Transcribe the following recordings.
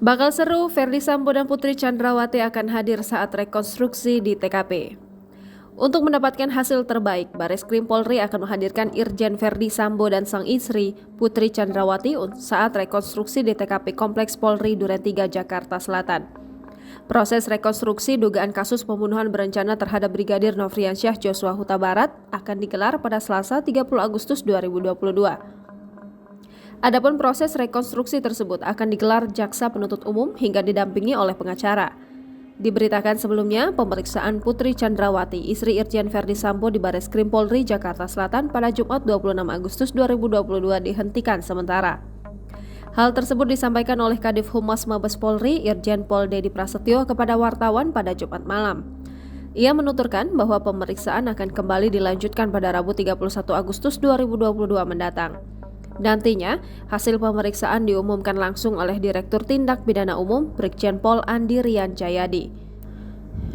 Bakal seru, Ferdy Sambo dan Putri Chandrawati akan hadir saat rekonstruksi di TKP. Untuk mendapatkan hasil terbaik, Bareskrim Polri akan menghadirkan Irjen Ferdy Sambo dan sang istri, Putri Chandrawati, saat rekonstruksi di TKP Kompleks Polri Duren 3, Jakarta Selatan. Proses rekonstruksi dugaan kasus pembunuhan berencana terhadap Brigadir Nofriansyah Joshua Huta Barat akan digelar pada Selasa 30 Agustus 2022. Adapun proses rekonstruksi tersebut akan digelar jaksa penuntut umum hingga didampingi oleh pengacara. Diberitakan sebelumnya, pemeriksaan Putri Chandrawati, istri Irjen Ferdy Sambo di Bareskrim Polri Jakarta Selatan pada Jumat 26 Agustus 2022 dihentikan sementara. Hal tersebut disampaikan oleh Kadif Humas Mabes Polri Irjen Pol Dedi Prasetyo kepada wartawan pada Jumat malam. Ia menuturkan bahwa pemeriksaan akan kembali dilanjutkan pada Rabu 31 Agustus 2022 mendatang. Nantinya, hasil pemeriksaan diumumkan langsung oleh Direktur Tindak Pidana Umum Brigjen Pol Andi Rian Jayadi.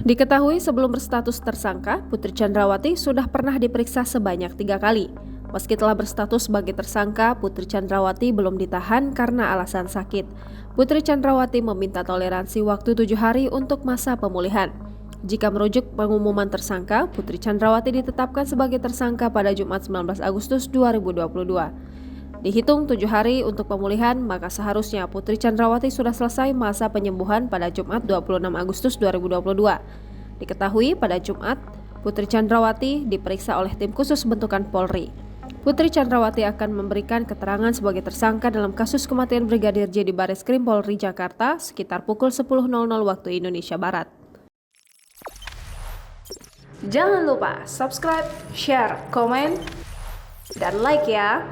Diketahui sebelum berstatus tersangka, Putri Chandrawati sudah pernah diperiksa sebanyak 3 kali. Meski telah berstatus sebagai tersangka, Putri Chandrawati belum ditahan karena alasan sakit. Putri Chandrawati meminta toleransi waktu 7 hari untuk masa pemulihan. Jika merujuk pengumuman tersangka, Putri Chandrawati ditetapkan sebagai tersangka pada Jumat 19 Agustus 2022. Dihitung 7 hari untuk pemulihan, maka seharusnya Putri Chandrawati sudah selesai masa penyembuhan pada Jumat 26 Agustus 2022. Diketahui pada Jumat, Putri Chandrawati diperiksa oleh tim khusus bentukan Polri. Putri Chandrawati akan memberikan keterangan sebagai tersangka dalam kasus kematian Brigadir J di Bareskrim Polri Jakarta sekitar pukul 10.00 waktu Indonesia Barat. Jangan lupa subscribe, share, komen, dan like ya!